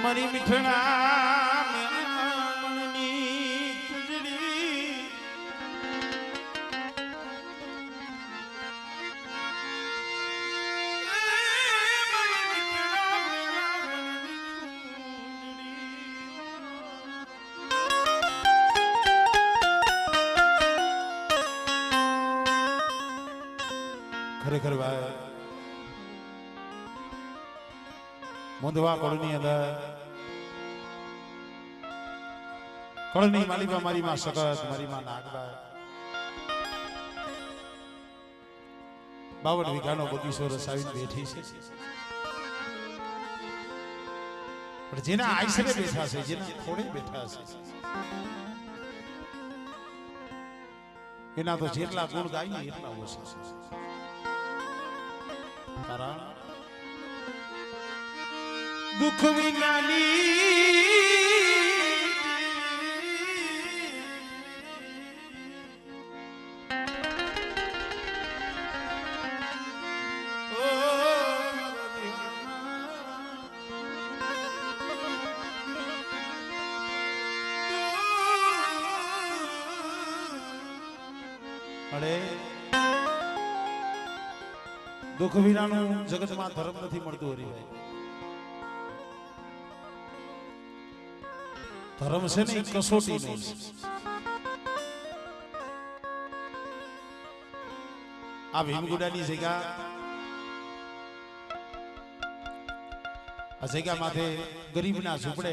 મારી મીઠણા મનની કુજડી ખરેખર ભાઈ મોંધવા કોળની અંદર કોળની માલિકા મારી માં સગત મારી માં નાગબા 52 વીઘાનો બગીચો રસાવીને બેઠી છે પણ જેના આશરે બેઠા છે જેના ખોડે બેઠા છે એના તો જેટલા ગુણ ગાઈએ એટલા ઓછા છે તારા દુઃખ વિનાની અરે દુઃખ વિનાનું જગતમાં ધર્મ નથી મળતું હરિભાઈ ધર્મ છે ને કસોટી નો આ ભીમગુડાની જગ્યા આ જગ્યા માથે ગરીબના ઝૂંપડે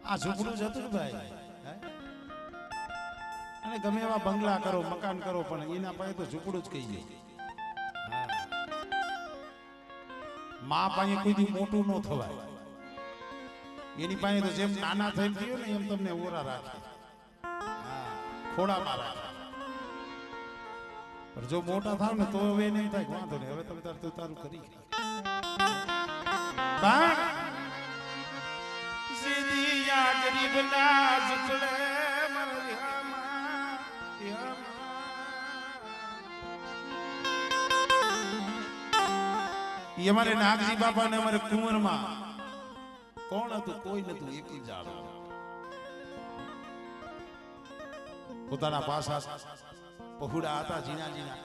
આ ઝૂંપડું જ હતું ને ભાઈ અને ગમે એવા બંગલા કરો મકાન કરો પણ એના પાસે તો ઝૂંપડું જ કહીએ માં પાસે કોઈ દી મોટું ન થવાય એની પાસે તો જેમ નાના થઈ ગયો ને એમ તમને ઓરા રાખે ખોડામાં રાખે પણ જો મોટા થાવ ને તો હવે નહીં થાય વાંધો નહીં હવે તમે તારું કરી સીધી ગરીબના ઝૂંપડે અમારે નાગજી બાપા ને અમારે કુંવરમાં કોણ હતું કોઈ નતું એકલી જ આવે પોતાના પાસા પહુડા હતા જીના જીના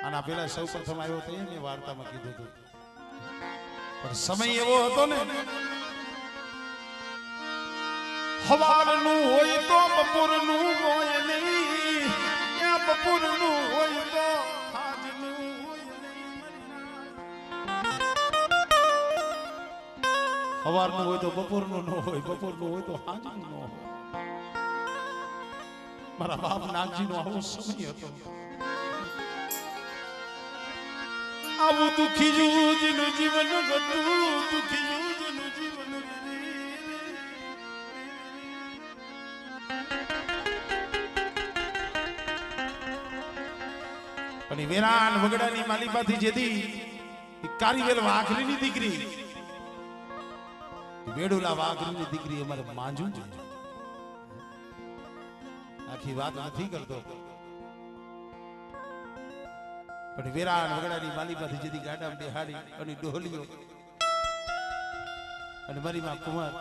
આના પેલા સૌ પ્રથમ આવ્યો તો એને વાર્તામાં કીધું હતું પણ સમય એવો હતો ને સવારનું હોય તો બપોરનું હોય નહીં બપોરનું હોય તો સવારનું હોય તો બપોરનું ન હોય બપોરનું હોય તો સાંજનું ન હોય મારા બાપ નાગજીનો આવો સમય હતો આવું દુઃખી જૂજનું જીવન હતું દુઃખી જૂજનું જીવન અને વેરાન વગડાની માલિપાથી જેથી કારીવેલ વાઘરીની દીકરી વેડુલા વાઘરીની દીકરી અમારે માંજુ આખી વાત નથી કરતો પણ વેરાન વગડાની માલિપાથી જેથી ગાડામાં બેહાડી અને ડોહલીઓ અને મારી માં કુમાર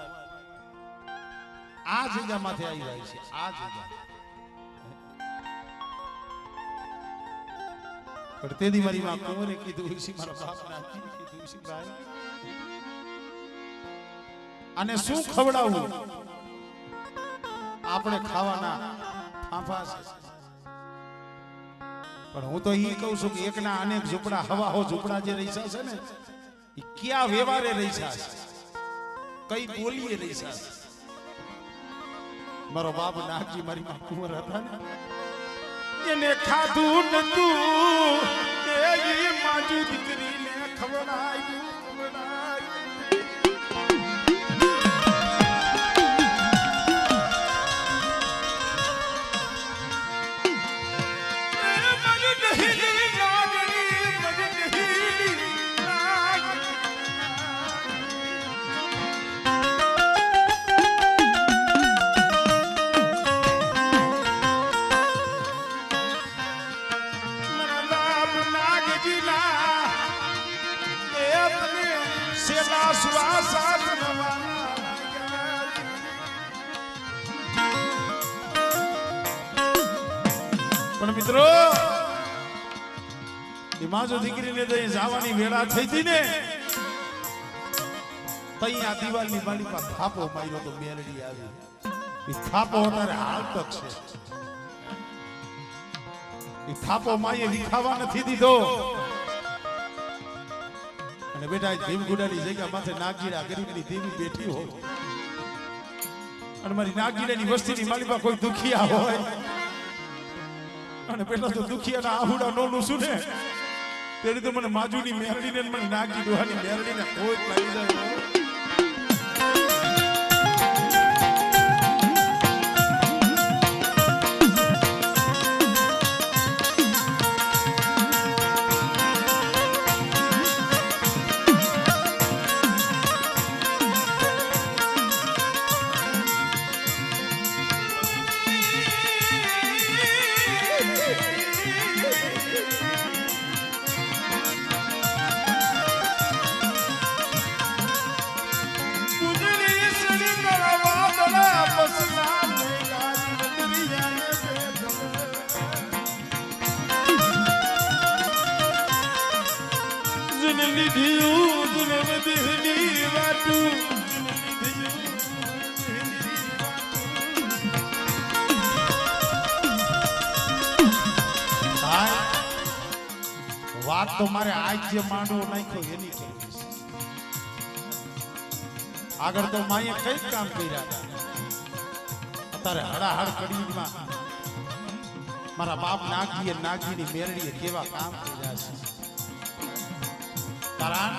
આ જગ્યા માથે આવી જાય છે આ જગ્યા પણ તેની મારી માં કુંવરે કીધું છે મારા બાપ નાખી કીધું છે ભાઈ અને શું ખવડાવવું આપણે ખાવાના ફાંફા છે પણ હું તો ઈ કહું છું કે એકના અનેક ઝૂંપડા હવા હો ઝૂંપડા જે રહીશા છે ને એ ક્યાં વ્યવહારે રહીશા છે કઈ બોલીએ રહીશા છે મારો બાપ નાગજી મારી માં કુંવર હતા ને એને ખાધું નતું એ માજુ દીકરીને ખવડાયું Naga Jila મિત્રો એમાં જો દીકરીને જવાની વેળા થઈ હતી ને તઈ આ દિવાલની બાળી પર થાપો માર્યો તો મેરડી આવી એ થાપો અત્યારે હાલ તક છે એ થાપો માએ વિખાવા નથી દીધો અને બેટા ભીમગુડાની જગ્યા માથે નાગજીડા ગરીબની દેવી બેઠી હો અને મારી નાગજીડાની વસ્તીની માલિકા કોઈ દુખિયા હોય અને બેટા તો દુખિયાના આહુડા નોનું શું ને તેની તો મને માજુની મેરડીને મને નાગજી ડોહાની મેરડીને કોઈ લાગી જાય વાત તો મારે આજ જે માંડવો નાખ્યો એની કહીશ આગળ તો માએ કઈ કામ કર્યા અત્યારે હડાહડ કડીમાં મારા બાપ નાગજીએ નાગજીની મેરડીએ કેવા કામ કર્યા છે કારણ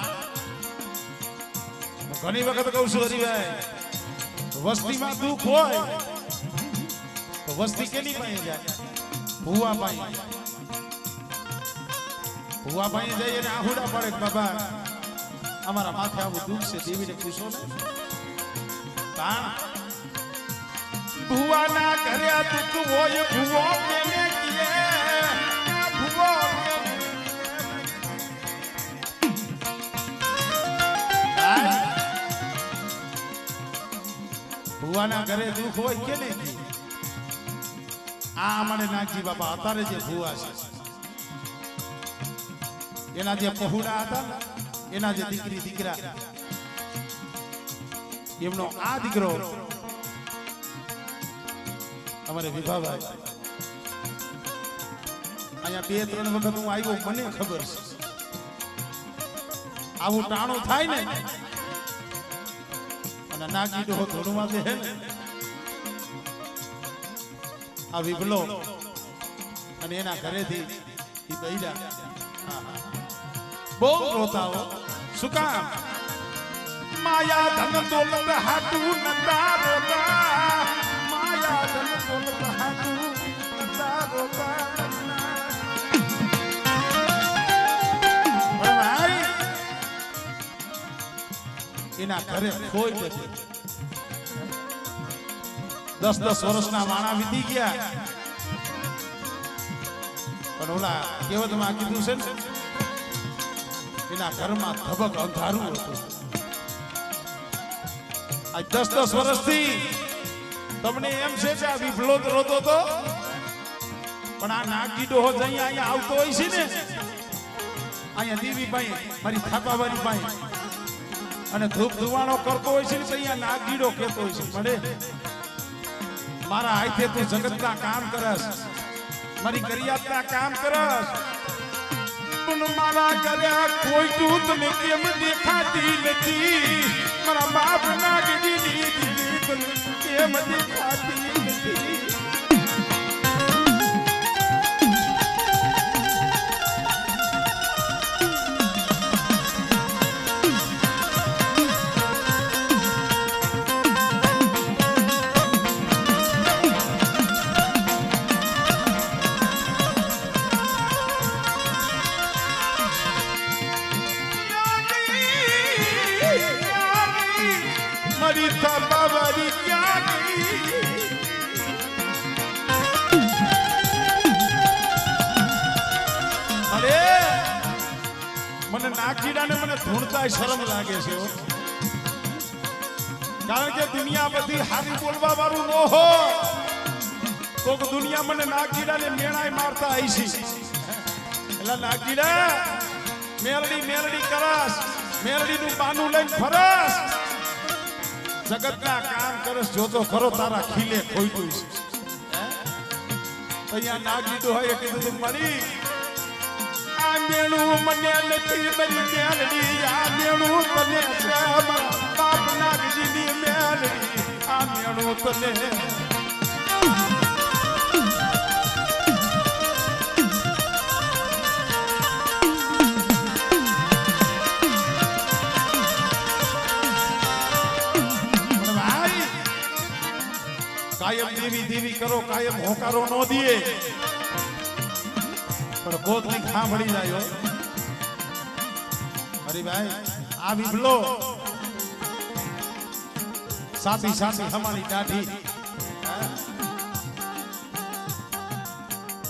ઘણી વખત કહું છું હરિભાઈ વસ્તીમાં દુઃખ હોય તો વસ્તી કેની પાસે જાય ભુવા પાસે ભુવા પાસે જઈએ ને આહુડા પડે બાબા અમારા માથે આવું દુઃખ છે દેવીને પૂછો ને કારણ ભુવા ના ઘરે આ દુઃખ હોય ભુવો કેને કીએ ભુવો ભુવાના ઘરે દુઃખ હોય કેને કીએ આ અમારે નાગજી બાપા અત્યારે જે ભુવા છે એના જે પहुડા હતા એના જે દીકરી દીકરા એમનો આ દીકરો અમારે વિભાભાઈ અહીંયા 2-3 વખત હું આવ્યો મને ખબર છે આવું ટાણું થાય ને અને નાગી ડોહો ધોળમાં દે ને આ વિભલો અને એના ઘરેથી એ બૈરા બહુ રોતા હો શું કામ માયા ધન દોલત હાટુ નતા રોતા માયા ધન દોલત હાટુ નતા રોતા ભાઈ એના ઘરે કોઈ નથી 10-10 વર્ષના વાણા વીતી ગયા પણ ઓલા કહેવતમાં કીધું છે ને એના ઘરમાં ધબક અંધારું હતું આ 10-10 વર્ષથી તમને એમ છે કે આ વિભલો રોતો તો પણ આ નાગજી ડોહો જઈ અહીંયા આવતો હોય છે ને અહીંયા દેવી ભાઈ મારી થાપાવાળી ભાઈ અને ધૂપ ધુવાણો કરતો હોય છે ને અહીંયા નાગજીડો કહેતો હોય છે મળે મારા હાથે તું જગતના કામ કરસ મારી કરિયાતના કામ કરસ પણ મારા ઘરે કોઈ તું તને કેમ દેખાતી નથી મારા બાપ નાગજીની દીકરી કેમ દેખાતી નથી મારી થાપાવાળી ક્યાં ગઈ અરે મને નાગજીડાને મને ધૂણતા શરમ લાગે છે કારણ કે દુનિયા બધી હારી બોલવા વાળું ન હોય કોક દુનિયા મને નાગજીડા ને મેણાય મારતા આઈસી એટલે નાગજીડા મેરડી મેરડી કરસ મેરડી નું બાનું લઈને ફરસ જગતના કામ કરસ જોતો ખરો તારા ખીલે ખોઈતું છે અહીંયા નાગજીડો હોય કીધું મારી આ મેણું મને નથી મારી મેરડી આ મેણું તને છે મારા બાપ નાગજીની મેરડી આ મેણું તને કાયમ દેવી દેવી કરો કાયમ હોકારો નો દીએ પણ ગોતની ખાંભળી જાય અરે ભાઈ આ વિભલો સાથી સાથી હમારી દાઢી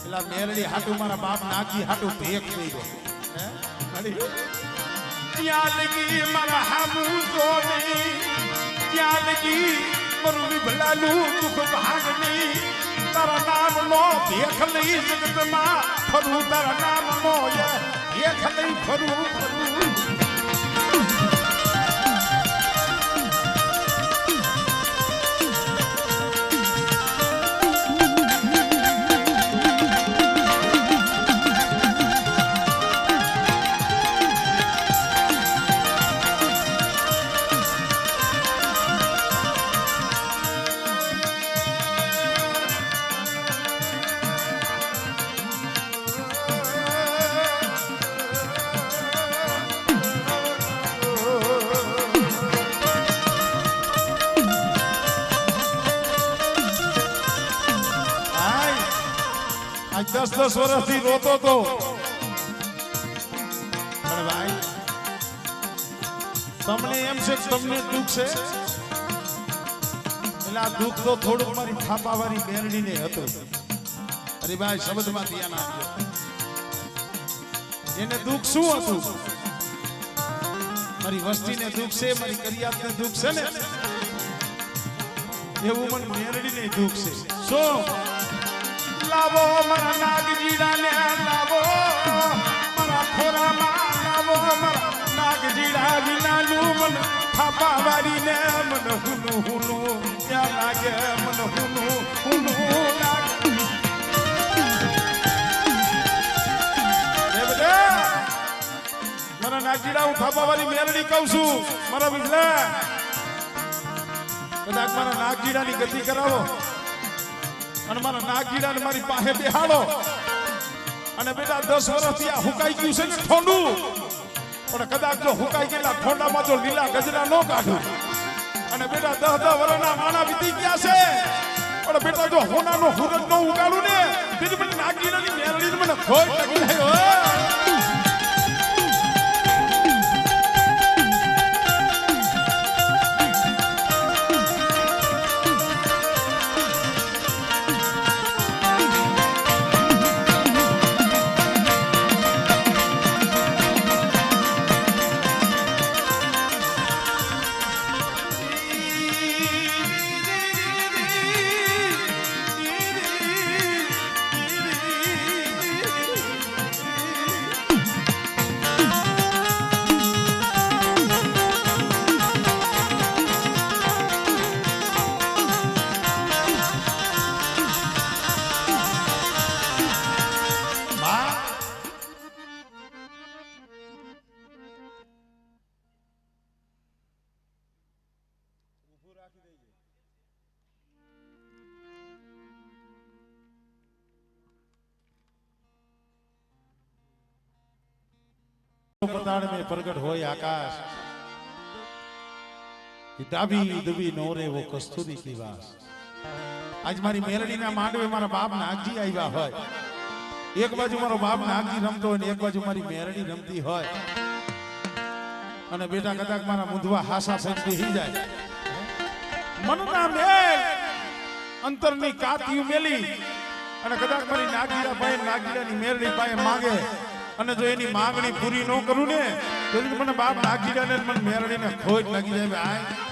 એલા મેરડી હાટુ મારા બાપ નાગી હાટુ ભેક થઈ ગયો ત્યાં લગી મારા હામુ જોની ત્યાં લગી મરું વિભલાનું દુઃખ ભાગની તારા નામ નો ભેખ લઈ જગતમાં ફરું તારા નામ નો ભેખ લઈ ફરું દસ વર્ષથી રોતો તો પણ ભાઈ તમને એમ છે તમને દુઃખ છે એટલે આ દુઃખ તો થોડુંક મારી થાપાવાળી બેરડીને હતું અરે ભાઈ શબ્દમાં ધ્યાન આપજો એને દુઃખ શું હતું મારી વસ્તીને દુઃખ છે મારી કરિયાતને દુઃખ છે ને એવું મને બેરડીને દુઃખ છે શું લાવો મારા નાગજીડાને લાવો મારા ખોરામાં લાવો મારા નાગજીડા વિનાનું મન થાપાવાળીને મન હુનું હુનું ત્યાં લાગે મન હુનું હુનું લાગે મારા નાગજીડા હું થાપાવાળી મેરડી કહું છું મારા વિભલા કદાચ મારા નાગજીડાની ગતિ કરાવો અને મારા નાગજીડાને મારી પાસે બેહાડો અને બેટા 10 વર્ષથી આ હુકાઈ ગયું છે ને ઠોંડું પણ કદાચ જો હુકાઈ ગયેલા ઠોંડામાં જો લીલા ગજરા ન કાઢું અને બેટા 10 વર્ષના માણા વીતી ગયા છે પણ બેટા જો હોનાનો હુરજ ન ઉગાડું ને તેથી મને નાગજીડાની મેરડીને મને ખોટ લાગી જાય पताड़ में प्रगट होय आकाश दाबी दुबी नोरे वो कस्तूरी की वास आज मारी मेरडी ना मांडवे मारा बाप नागजी आव्या होय एक बाजू मारो बाप नागजी रमतो होय ने एक बाजू मारी मेरडी रमती होय અને બેટા કદાચ મારા મુંધવા હાસા થઈ બેહી જાય મનના મેલ અંતરની કાતિયું મેલી અને કદાચ મારી નાગીરા ભાઈ નાગીરાની મેરડી પાસે માંગે અને જો એની માંગણી પૂરી ન કરું ને તો મને બાપ નાગીરાને મને મેરડીને ખોટ લાગી જાય ભાઈ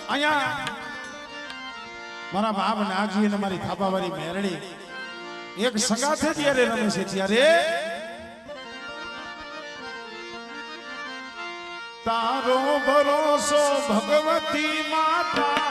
અહીંયા મારા બાપ નાગજી અને મારી થાપાવાળી મેરડી એક સંગાથે જ્યારે રમે છે ત્યારે તારો ભરોસો ભગવતી માતા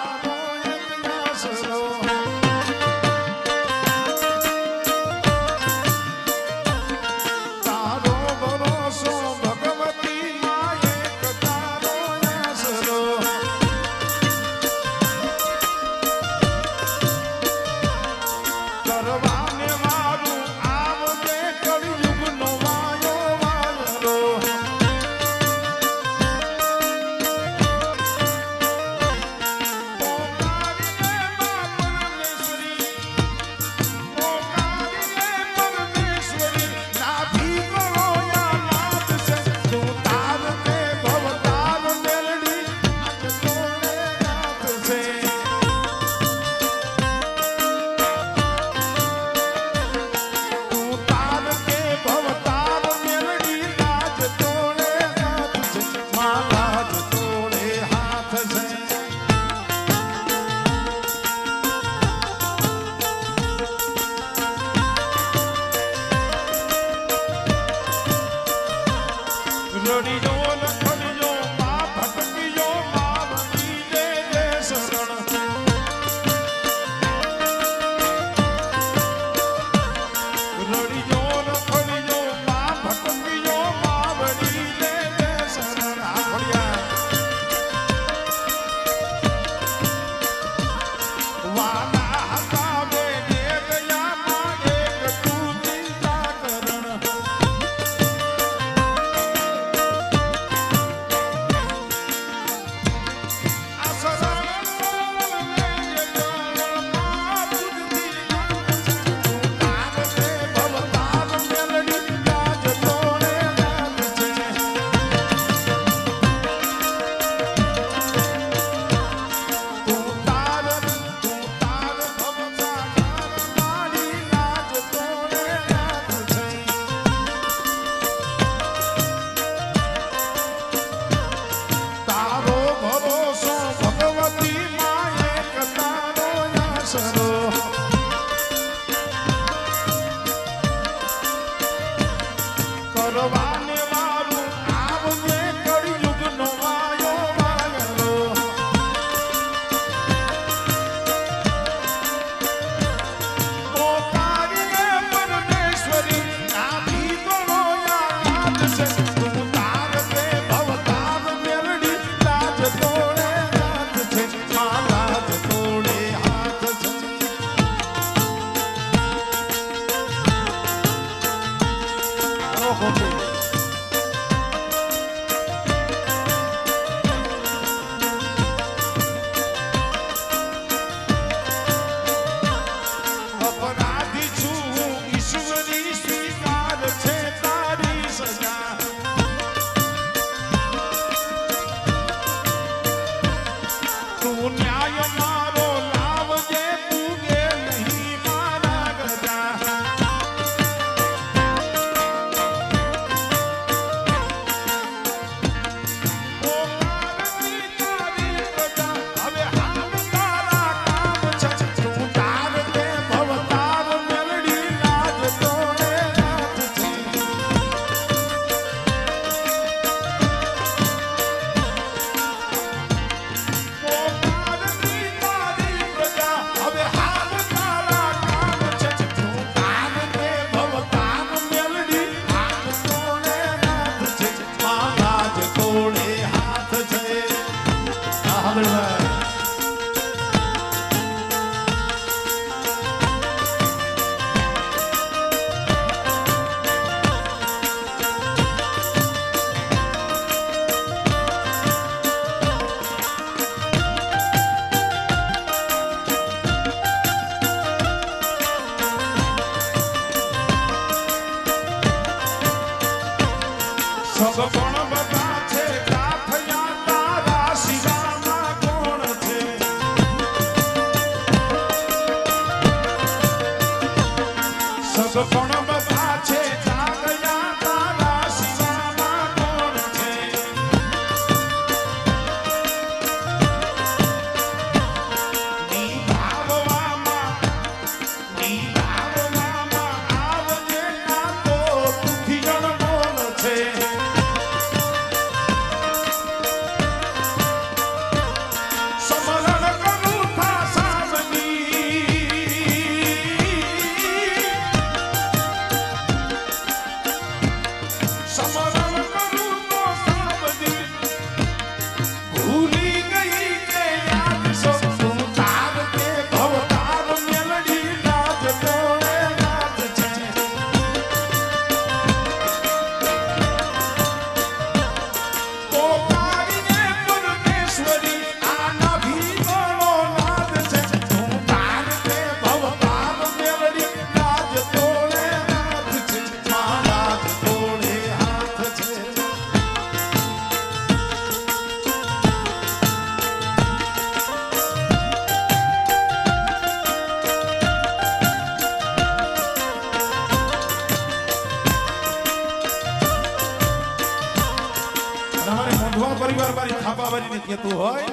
કેતું હોય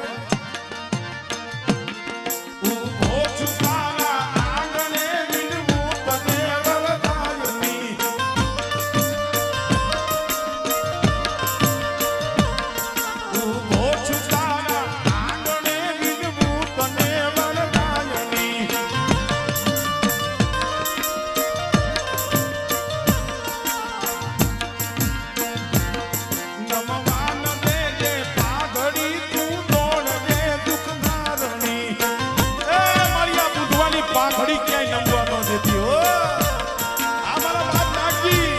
ઊભો છું તારા આંગણે વિનવું તને વરદાયની ઊભો છું તારા આંગણે વિનવું તને વરદાયની નમવાન દેજે પાઘડી તું દોડજે દુઃખધારણી એ મારી બુધવાની પાઘડી ક્યાંય નમવા ન દેતી હો આ મારા બાપ નાગી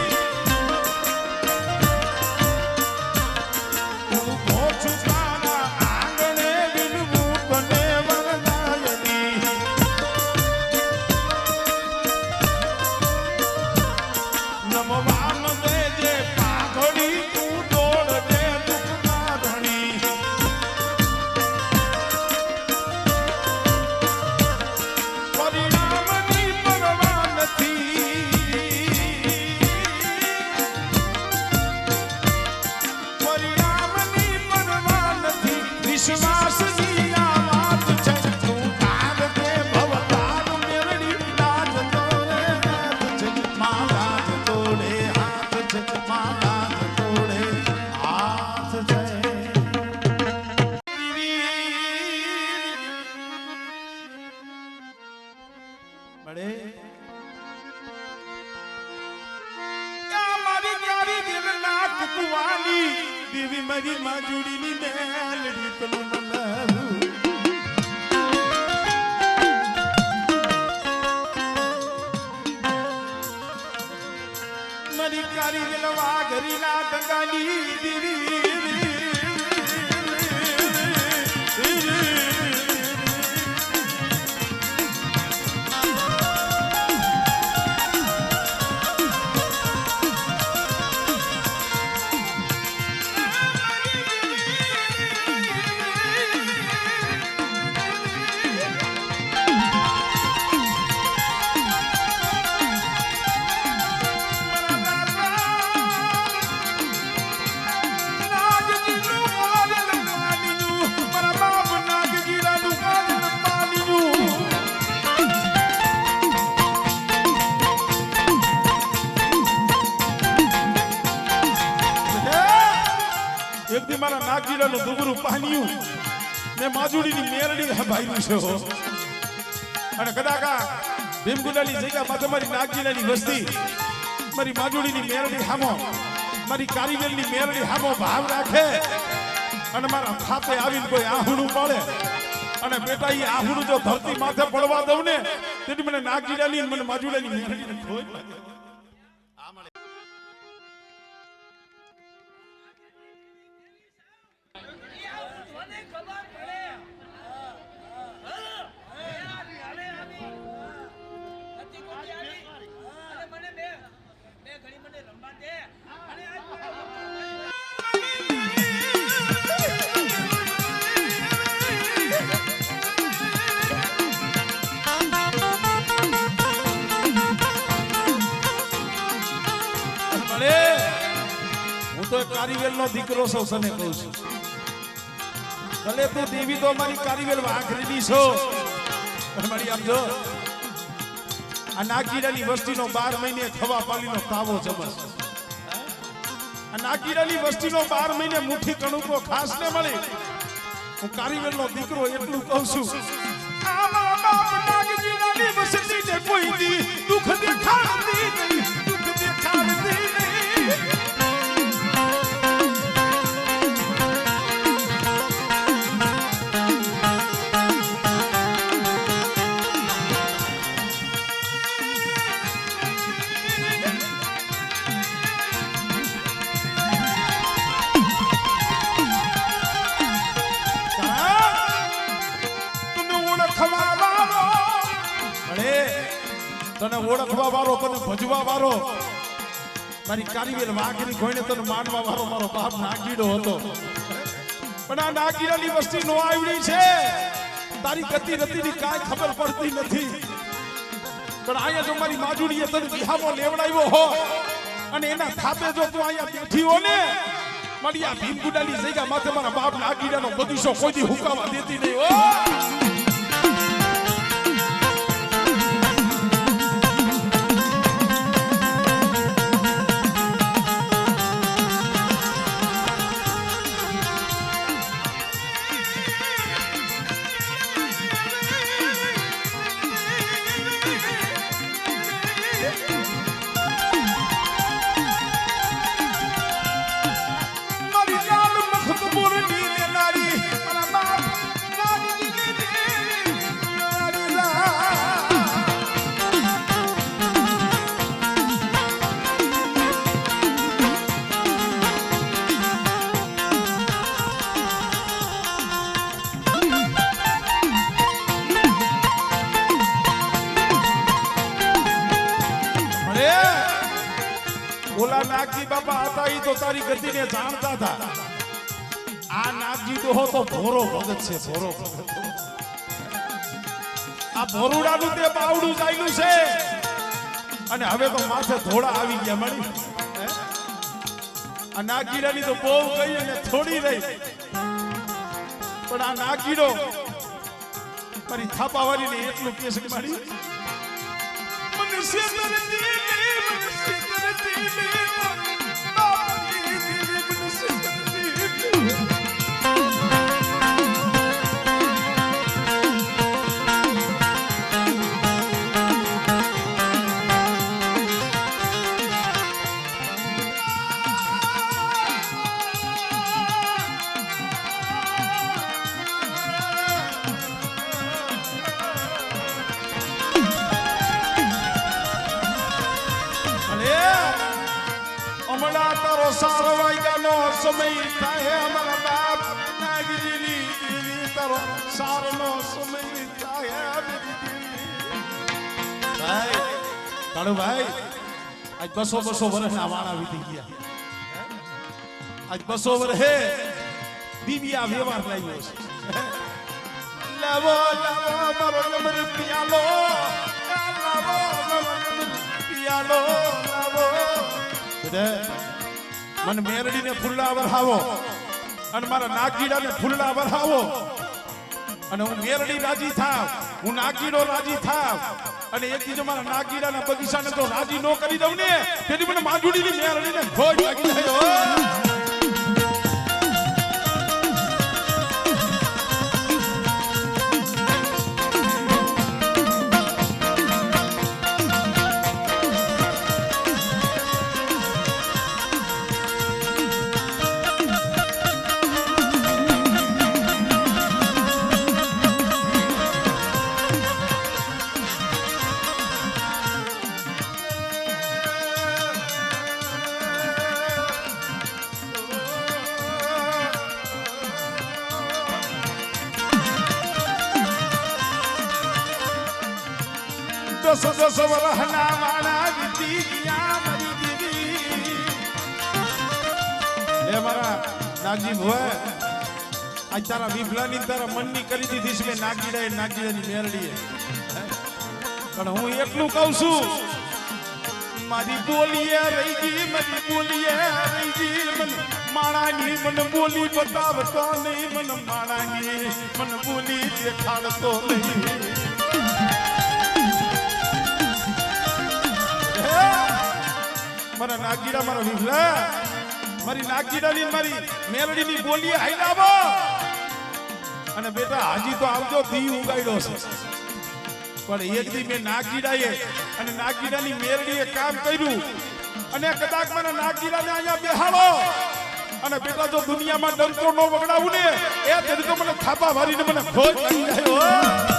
ઊભો છું તારા આંગણે વિનવું તને વરદાયની નમવાન દેજે પાઘડી તું દોડજે દુઃખધારણી પરિણામની પરવા નથી પરિણામની પરવા નથી વિશ્વાસની આ વાત છે તું તાર દે ભવતાર મેરડી લાજ તોડે હાથ છે માં લાજ તોડે હાથ છે માં લાજ તોડે હાથ છે મળે યા મારી પ્યારી દિલના કુકવાલી દેવી મારી માજુડીની મેલડી તને મનાવું મારી પ્યારી દિલવા ઘરીના દગાની દેવી એક દી મારા નાગજીરાનું દુબરું પાન્યું ને માજુડીની મેરડી હભાઈ છે અને કદાચ ભીમગુડાની જગ્યામાં તમારી નાગજીરાની વસ્તી મારી માજુડીની મેરડી હામો મારી કારીગરની મેરડી હામો ભાવ રાખે અને મારા ખાતે આવીને કોઈ આહુણું પાડે અને બેટા એ આહુણું જો ધરતી માથે પડવા દઉં ને તેથી મને નાગજીરાની મને માજુડીની મેરડીને ખોઈ લાગે હું તો કારીવેલનો દીકરો છું સને કહું છું ભલે તું દેવી તો મારી કારીવેલ વાઘરીની છો મારી આમ જો આ નાગજીરાની વસ્તીનો 12 મહિને ખવા પાલીનો તાવો જમસ આ નાગજીરાની વસ્તીનો 12 મહિને મુઠ્ઠી કણુકો ખાસ ને મળી હું કારીવેલનો દીકરો એટલું કહું છું આ મારા બાપ નાગજીરાની વસ્તીને કોઈ દી દુઃખ દેખાડતી નહીં દુઃખ દેખાડતી નહીં તને ઓળખવા વાળો તને ભજવા વાળો મારી કારીવેલ વાઘરી કોઈને તને માનવા વાળો મારો બાપ નાગીડો હતો પણ આ નાગીરાની વસ્તી નો આવડી છે તારી ગતિ રતિની કાંઈ ખબર પડતી નથી પણ અહીંયા જો મારી માજુડીએ તને વિહામો લેવડાવ્યો હો અને એના ખાતે જો તું અહીંયા બેઠી હો ને મારી આ ભીમગુડાની જગ્યા માથે મારા બાપ નાગીડાનો બગીચો કોઈ દી હુકાવા દેતી નહીં ઓ ઓલા નાગજી બાપા હતા ઈ તો તારી ગતિને જાણતા હતા આ નાગજી તો હો તો ભોરો ભગત છે ભોરો ભગત આ ભોરુડાનું તે બાવડું ચાલ્યું છે અને હવે તો માથે થોડા આવી ગયા મળી આ નાગીડાની તો બહુ ગઈ અને થોડી રહી પણ આ નાગીડો મારી થાપાવાળીને એટલું કે છે મારી મનુષ્ય તારો સારો વાગ્યાનો સમય થાય અમારા બાપ નાગજીની તારો સારનો સમય થાય ભાઈ કાળુ ભાઈ આજ 200 વર્ષના વાણા વીતી ગયા આજ 200 વર્ષે દીવિયા વ્યવહાર લાવ્યો છે લાવો લાવો મારો નંબર પિયાલો લાવો પિયાલો લાવો મને મેરડીને ફૂલડા વરહાવો અને મારા નાગીડાને ફૂલડા વરહાવો અને હું મેરડી રાજી થાવ હું નાગીડો રાજી થાવ અને એક બીજો મારા નાગીડાના બગીચાને તો રાજી ન કરી દઉં ને તેથી મને માંજુડીની મેરડીને ખોજ લાગી જાય દસ વરહના વાળા વીતી ગયા મરી દીવી લે મારા નાગજી ભોય આજ તારા વિફલાની તારા મનની કરી દીધી છે કે નાગજીડાની મેરડીએ પણ હું એટલું કહું છું મારી બોલીએ રહી ગઈ મને માણાની મને બોલી બતાવતો નહીં મને માણાની મને બોલી દેખાડતો નહીં મારા નાગીડા મારા વિફલા મારી નાગીડાની મારી મેલડીની બોલીએ હાઈલાવો અને બેટા હાજી તો આવજો દી ઉગાડ્યો છે પણ એક દી મેં નાગીડાએ અને નાગીડાની મેલડીએ કામ કર્યું અને કદાચ મારા નાગીડાને અહીંયા બેહાડો અને બેટા જો દુનિયામાં ડંકો નો વગડાવું ને એ તરીકે મને થાપા મારીને મને ખોજ લાગી જાય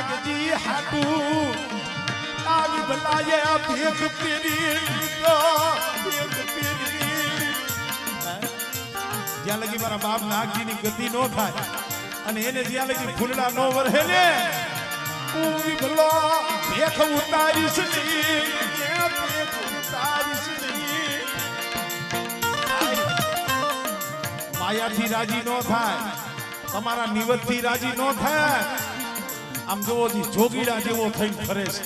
નાગજી હાટુ આવી ભલાએ ભેગ પેરી જ્યાં લગી મારા બાપ નાગજીની ગતિ ન થાય અને એને જ્યાં લગી ફૂલડા ન વરહે ને હું ભલો ભેખ ઉતારીશ નહીં માયાથી રાજી ન થાય તમારા નિવતથી રાજી ન થાય આમ જોવો જી જોગીડા જેવો થઈને ફરે છે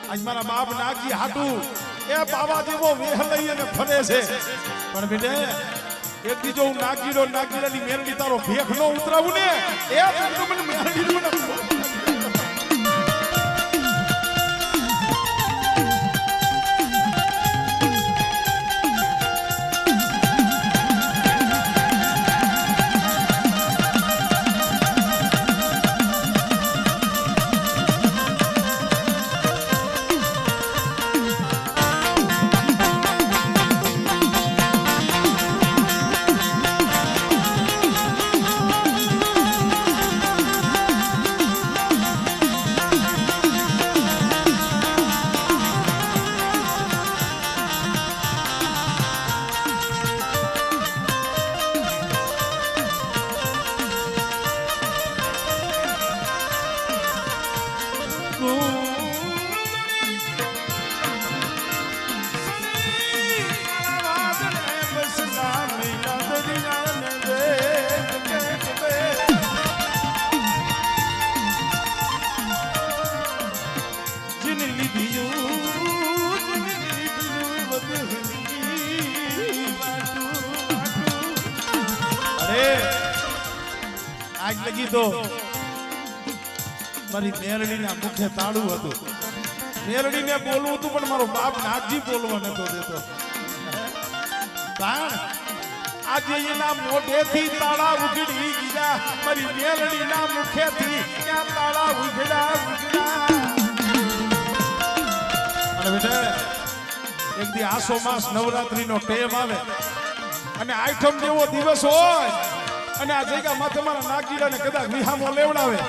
આજ મારા બાપ નાગજી હાટુ એ બાબા જેવો વેહ લઈ અને ફરે છે પણ બેટે એક દીજો હું નાગીડાની મેરડી તારો ભેખ નો ઉતરાવું ને એ મને મેરડી આજ લગી તો મારી મેરડીના મુખે તાળું હતું મેરડીને બોલવું હતું પણ મારો બાપ નાગજી બોલવા નતો દેતો કારણ આજે એના મોઢેથી તાળા ઉઘડી ગયા મારી મેરડીના મુખેથી ત્યાં તાળા ઉઘડા અને બેટા એક દી આસો માસ નવરાત્રીનો ટેમ આવે અને આઠમ જેવો દિવસ હોય અને આ જગ્યા માથે મારા નાગીડાને કદાચ વિહામો લેવડાવે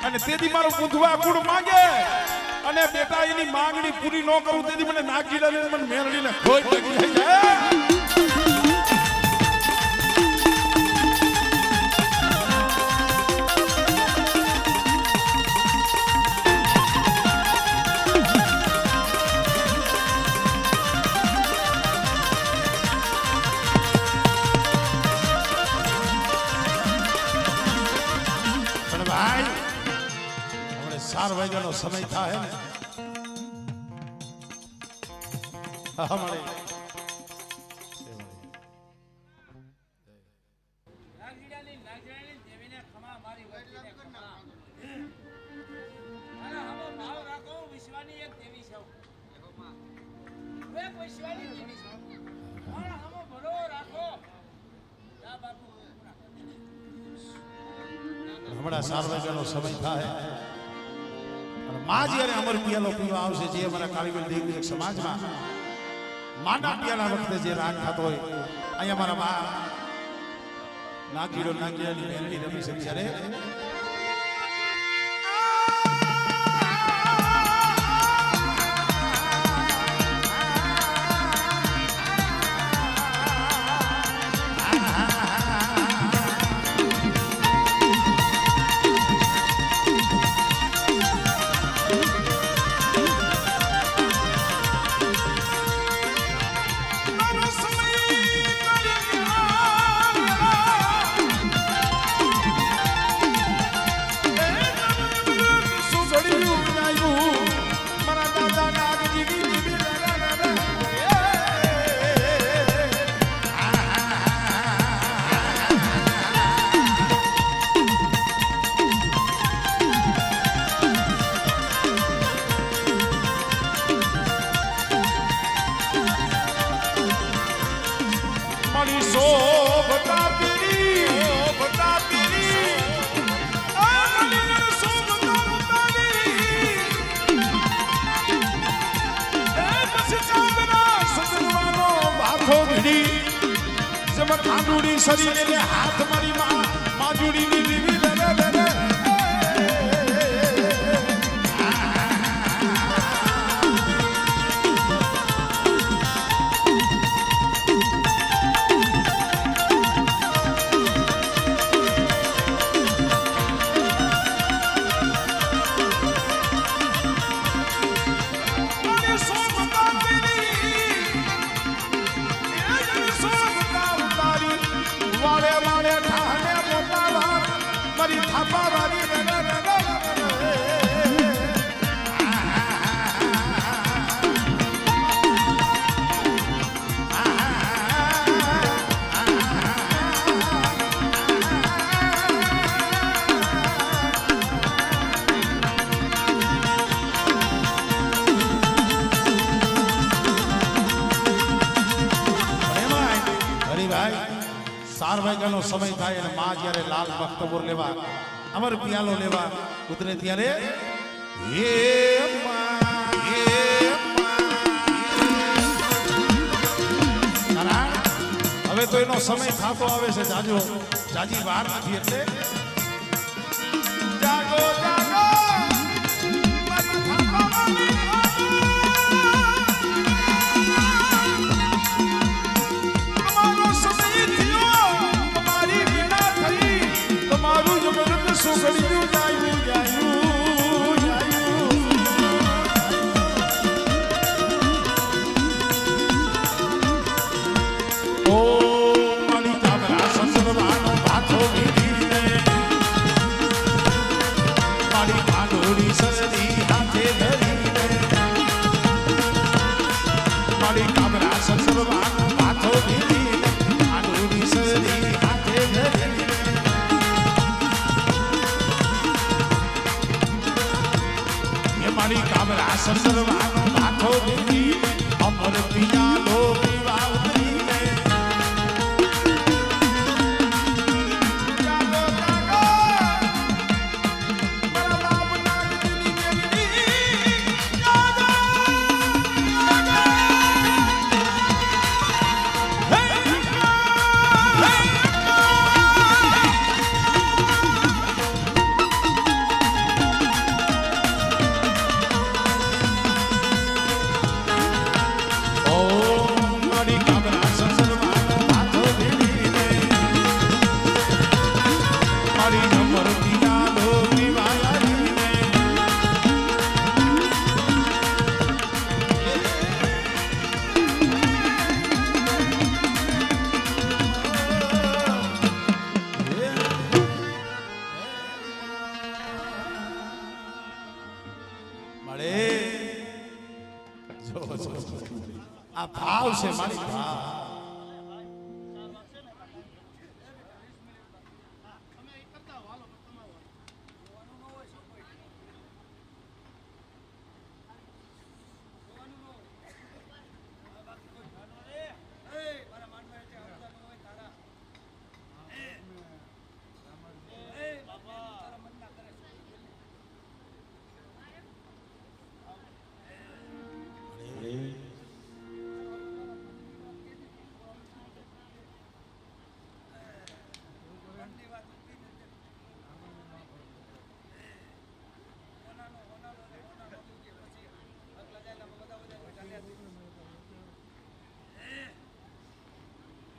અને તેથી મારું બુધવા કુળ માંગે અને બેટા એની માંગણી પૂરી ન કરું તેથી મને નાગીડાને મને મેરડીને ખોઈ પડી જાય ચાર વાગ્યાનો સમય થાય ને અમારે હમણાં 4 વાગ્યાનો સમય થાય માં જ્યારે અમર પિયાલો પીવા આવશે જે અમારા કાળીબેન દેવી એક સમાજમાં માના પિયાલા વખતે જે રાગ થતો હોય અહીંયા મારા બા નાગીડાની મેરડી રમી છે ત્યારે શરીરે હાથ મારી માં જોડીની દીવી 12 વાગ્યાનો સમય થાય અને માં જ્યારે લાલ બખ્તબોર લેવા અમર પિયાલો લેવા ઉતરે ત્યારે હે માં, હે માં. હવે તો એનો સમય થતો આવે છે જાજો, જાજી વાર નથી એટલે જાગો જાગો સુગડ્યું જાયું જાયું જાયું. ઓ મારી કાબરા સસરવાનો ભાથો વીડીને મારી કાંડોળી સરદી હાથે ધરીને મારી કાબરા સસરવાનો ભાથો વીડીને કાંડોળી સરદી હાથે ધરીને મારી કાબરા સસરવાનો માથો દીધી અમર પિયાલો પીવા ઉતરીને જાગો જાગો મારા બાપ નાગની દેવી જાગો આ ભાવ છે મારી ભાવ.